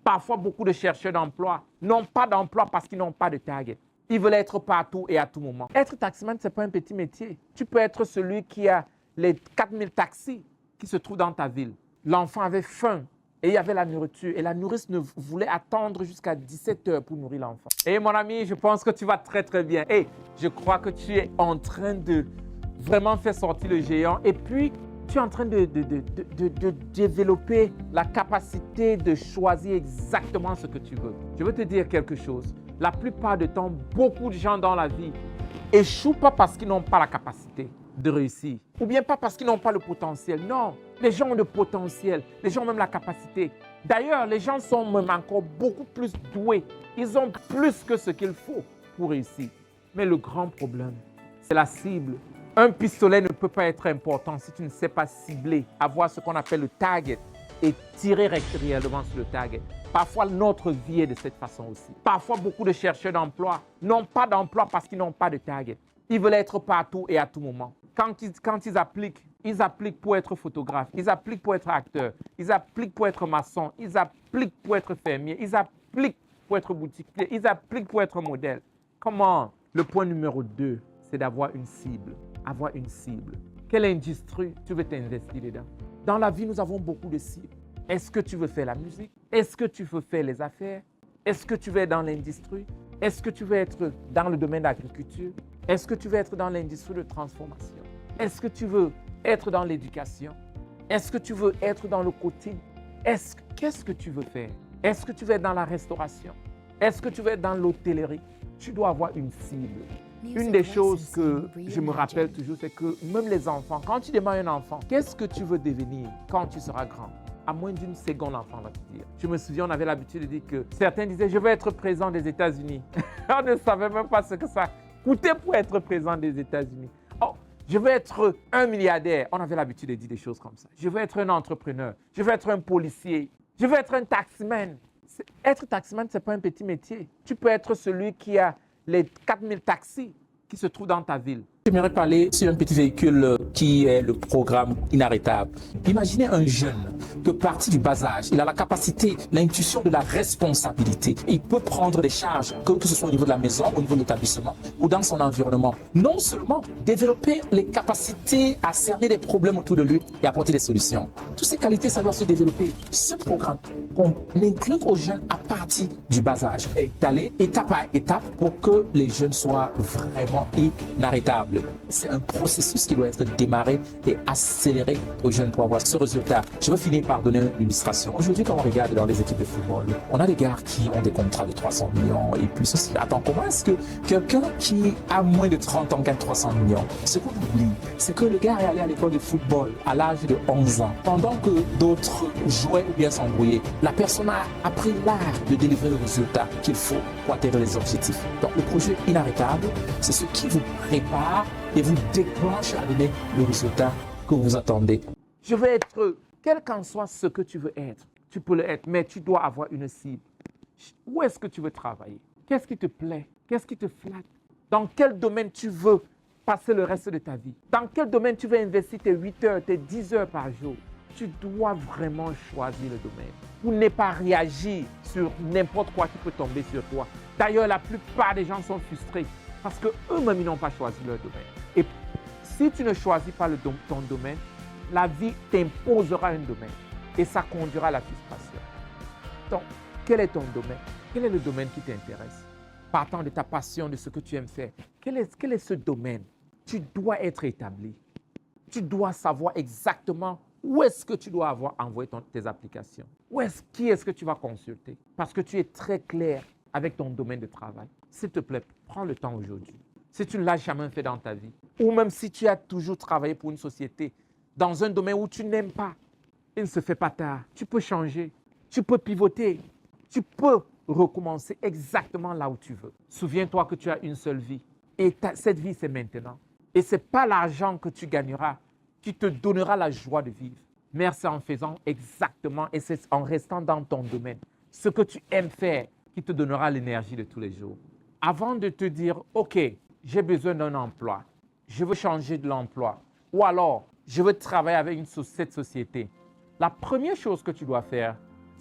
Parfois, beaucoup de chercheurs d'emploi n'ont pas d'emploi parce qu'ils n'ont pas de target. Ils veulent être partout et à tout moment. Être taximan, ce n'est pas un petit métier. Tu peux être celui qui a les 4000 taxis qui se trouvent dans ta ville. L'enfant avait faim et il y avait la nourriture. Et la nourrice ne voulait attendre jusqu'à 17 heures pour nourrir l'enfant. Et mon ami, je pense que tu vas très très bien. Et je crois que tu es en train de vraiment faire sortir le géant. Et puis, tu es en train de développer la capacité de choisir exactement ce que tu veux. Je veux te dire quelque chose. La plupart du temps, beaucoup de gens dans la vie échouent pas parce qu'ils n'ont pas la capacité de réussir. Ou bien pas parce qu'ils n'ont pas le potentiel. Non, les gens ont le potentiel. Les gens ont même la capacité. D'ailleurs, les gens sont même encore beaucoup plus doués. Ils ont plus que ce qu'il faut pour réussir. Mais le grand problème, c'est la cible. Un pistolet ne peut pas être important si tu ne sais pas cibler, avoir ce qu'on appelle le target et tirer réellement sur le target. Parfois, notre vie est de cette façon aussi. Parfois, beaucoup de chercheurs d'emploi n'ont pas d'emploi parce qu'ils n'ont pas de target. Ils veulent être partout et à tout moment. Quand ils appliquent pour être photographe, ils appliquent pour être acteur, ils appliquent pour être maçon, ils appliquent pour être fermier, ils appliquent pour être boutiquier, ils appliquent pour être modèle. Comment? Le point numéro 2, c'est d'avoir une cible. Avoir une cible. Quelle industrie tu veux t'investir dedans? Dans la vie, nous avons beaucoup de cibles. Est-ce que tu veux faire la musique? Est-ce que tu veux faire les affaires? Est-ce que tu veux être dans l'industrie? Est-ce que tu veux être dans le domaine de l'agriculture? Est-ce que tu veux être dans l'industrie de transformation? Est-ce que tu veux être dans l'éducation? Est-ce que tu veux être dans le coaching? Qu'est-ce que tu veux faire? Est-ce que tu veux être dans la restauration? Est-ce que tu veux être dans l'hôtellerie? Tu dois avoir une cible. Une des choses que je me rappelle toujours, c'est que même les enfants, quand tu demandes à un enfant, qu'est-ce que tu veux devenir quand tu seras grand? À moins d'une seconde, l'enfant va te dire. Je me souviens, on avait l'habitude de dire que certains disaient, je veux être président des États-Unis. On ne savait même pas ce que ça coûtait pour être président des États-Unis. Oh, je veux être un milliardaire. On avait l'habitude de dire des choses comme ça. Je veux être un entrepreneur. Je veux être un policier. Je veux être un taximan. Être taximan, ce n'est pas un petit métier. Tu peux être celui qui a les 4000 taxis qui se trouvent dans ta ville. J'aimerais parler sur un petit véhicule qui est le programme Inarrêtable. Imaginez un jeune que parti du bas âge, il a la capacité, l'intuition de la responsabilité. Il peut prendre des charges, que ce soit au niveau de la maison, au niveau de l'établissement ou dans son environnement. Non seulement développer les capacités à cerner des problèmes autour de lui et apporter des solutions. Toutes ces qualités, ça doit se développer. Ce programme, on l'inclut aux jeunes à partir du bas âge et d'aller étape par étape pour que les jeunes soient vraiment inarrêtables. C'est un processus qui doit être démarré et accéléré aux jeunes pour avoir ce résultat. Je veux finir par donner une illustration. Aujourd'hui, quand on regarde dans les équipes de football, on a des gars qui ont des contrats de 300 millions et plus aussi. Attends, comment est-ce que quelqu'un qui a moins de 30 ans gagne 300 millions? Ce qu'on oublie, c'est que le gars est allé à l'école de football à l'âge de 11 ans, pendant que d'autres jouaient ou bien s'embrouillaient. La personne a appris l'art de délivrer le résultat qu'il faut pour atteindre les objectifs. Donc, le projet Inarrêtable, c'est ce qui vous prépare et vous déclenche à donner le résultat que vous attendez. Je veux être, quel qu'en soit ce que tu veux être, tu peux le être, mais tu dois avoir une cible. Où est-ce que tu veux travailler? Qu'est-ce qui te plaît? Qu'est-ce qui te flatte? Dans quel domaine tu veux passer le reste de ta vie? Dans quel domaine tu veux investir tes 8 heures, tes 10 heures par jour? Tu dois vraiment choisir le domaine pour ne pas réagir sur n'importe quoi qui peut tomber sur toi. D'ailleurs, la plupart des gens sont frustrés parce qu'eux-mêmes, ils n'ont pas choisi leur domaine. Et si tu ne choisis pas ton domaine, la vie t'imposera un domaine et ça conduira à la frustration. Donc, quel est ton domaine? Quel est le domaine qui t'intéresse? Partant de ta passion, de ce que tu aimes faire, quel est ce domaine? Tu dois être établi. Tu dois savoir exactement où est-ce que tu dois avoir envoyé tes applications. Qui est-ce que tu vas consulter? Parce que tu es très clair avec ton domaine de travail. S'il te plaît, prends le temps aujourd'hui. Si tu ne l'as jamais fait dans ta vie, ou même si tu as toujours travaillé pour une société dans un domaine où tu n'aimes pas, il ne se fait pas tard. Tu peux changer, tu peux pivoter, tu peux recommencer exactement là où tu veux. Souviens-toi que tu as une seule vie et cette vie, c'est maintenant. Et ce n'est pas l'argent que tu gagneras qui te donnera la joie de vivre. Mais c'est en faisant exactement et c'est en restant dans ton domaine, ce que tu aimes faire qui te donnera l'énergie de tous les jours. Avant de te dire, OK, j'ai besoin d'un emploi, je veux changer de l'emploi, ou alors je veux travailler avec cette société, la première chose que tu dois faire,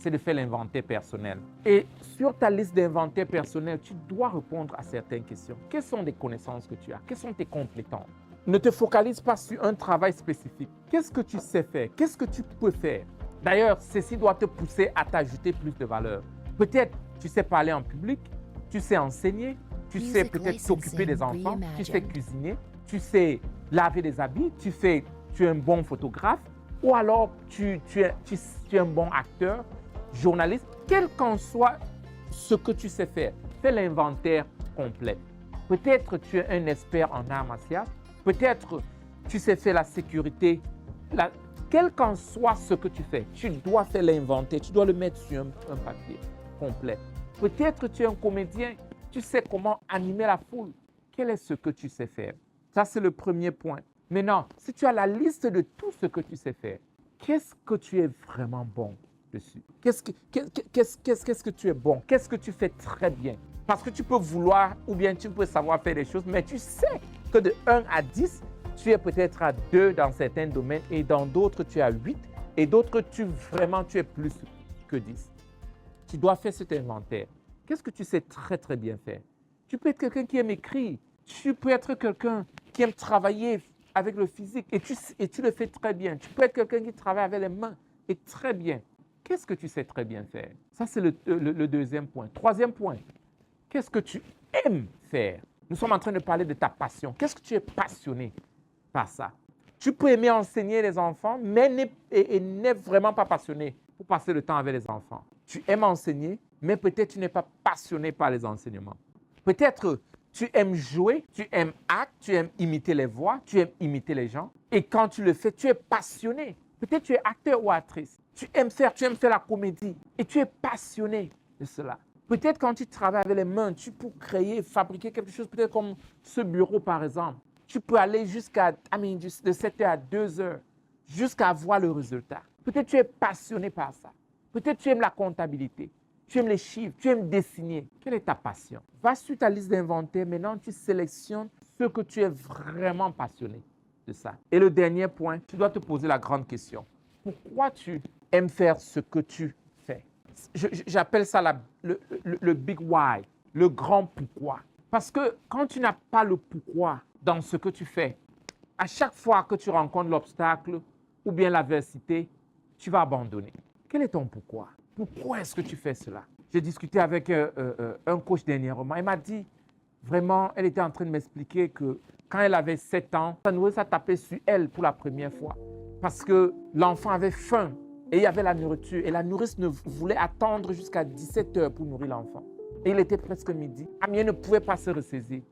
c'est de faire l'inventaire personnel. Et sur ta liste d'inventaire personnel, tu dois répondre à certaines questions. Quelles sont les connaissances que tu as? Quelles sont tes compétences? Ne te focalise pas sur un travail spécifique. Qu'est-ce que tu sais faire? Qu'est-ce que tu peux faire? D'ailleurs, ceci doit te pousser à t'ajouter plus de valeur. Peut-être tu sais parler en public, tu sais enseigner, tu sais peut-être t'occuper des enfants, tu sais cuisiner, tu sais laver des habits, tu es un bon photographe, ou alors tu es un bon acteur, journaliste. Quel qu'en soit ce que tu sais faire, fais l'inventaire complet. Peut-être tu es un expert en arts martiaux, peut-être tu sais faire la sécurité. Quel qu'en soit ce que tu fais, tu dois faire l'inventaire, tu dois le mettre sur un papier complet. Peut-être tu es un comédien, tu sais comment animer la foule. Quel est ce que tu sais faire? Ça, c'est le premier point. Maintenant, si tu as la liste de tout ce que tu sais faire, qu'est-ce que tu es vraiment bon dessus? Qu'est-ce que tu es bon? Qu'est-ce que tu fais très bien? Parce que tu peux vouloir ou bien tu peux savoir faire des choses, mais tu sais que de 1 à 10, tu es peut-être à 2 dans certains domaines et dans d'autres, tu es à 8 et d'autres, tu es plus que 10. Tu dois faire cet inventaire. Qu'est-ce que tu sais très, très bien faire? Tu peux être quelqu'un qui aime écrire. Tu peux être quelqu'un qui aime travailler avec le physique et tu le fais très bien. Tu peux être quelqu'un qui travaille avec les mains et très bien. Qu'est-ce que tu sais très bien faire? Ça, c'est le deuxième point. Troisième point, qu'est-ce que tu aimes faire? Nous sommes en train de parler de ta passion. Qu'est-ce que tu es passionné par ça? Tu peux aimer enseigner les enfants, mais n'es vraiment pas passionné pour passer le temps avec les enfants. Tu aimes enseigner, mais peut-être tu n'es pas passionné par les enseignements. Peut-être tu aimes jouer, tu aimes acter, tu aimes imiter les voix, tu aimes imiter les gens. Et quand tu le fais, tu es passionné. Peut-être tu es acteur ou actrice. Tu aimes faire la comédie et tu es passionné de cela. Peut-être quand tu travailles avec les mains, tu peux créer, fabriquer quelque chose, peut-être comme ce bureau par exemple. Tu peux aller de 7 heures à 2 heures, jusqu'à voir le résultat. Peut-être tu es passionné par ça. Peut-être tu aimes la comptabilité, tu aimes les chiffres, tu aimes dessiner. Quelle est ta passion? Va sur ta liste d'inventaire, maintenant tu sélectionnes ce que tu es vraiment passionné de ça. Et le dernier point, tu dois te poser la grande question. Pourquoi tu aimes faire ce que tu fais? J'appelle ça le big why, le grand pourquoi. Parce que quand tu n'as pas le pourquoi dans ce que tu fais, à chaque fois que tu rencontres l'obstacle ou bien l'adversité, tu vas abandonner. Quel est ton pourquoi? Pourquoi est-ce que tu fais cela? J'ai discuté avec un coach dernièrement. Elle m'a dit, vraiment, elle était en train de m'expliquer que quand elle avait 7 ans, sa nourrice a tapé sur elle pour la première fois. Parce que l'enfant avait faim et il y avait la nourriture. Et la nourrice ne voulait attendre jusqu'à 17 heures pour nourrir l'enfant. Et il était presque midi. Elle ne pouvait pas se ressaisir.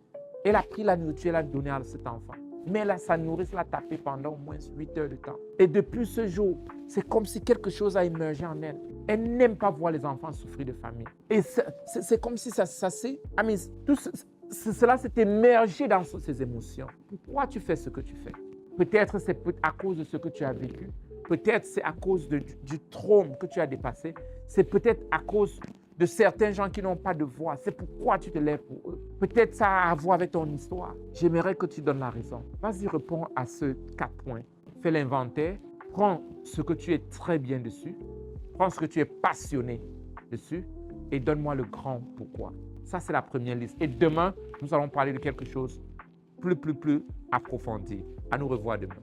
Elle a pris la nourriture et l'a donnée à cet enfant. Mais là, sa nourrice l'a tapé pendant au moins 8 heures de temps. Et depuis ce jour, c'est comme si quelque chose a émergé en elle. Elle n'aime pas voir les enfants souffrir de famine. Et c'est comme si cela s'est émergé dans ses émotions. Pourquoi tu fais ce que tu fais? Peut-être c'est à cause de ce que tu as vécu. Peut-être c'est à cause du trauma que tu as dépassé. C'est peut-être à cause de certains gens qui n'ont pas de voix. C'est pourquoi tu te lèves pour eux. Peut-être ça a à voir avec ton histoire. J'aimerais que tu donnes la raison. Vas-y, réponds à ces 4 points. Fais l'inventaire. Prends ce que tu es très bien dessus. Prends ce que tu es passionné dessus et donne-moi le grand pourquoi. Ça, c'est la première liste. Et demain, nous allons parler de quelque chose plus approfondi. À nous revoir demain.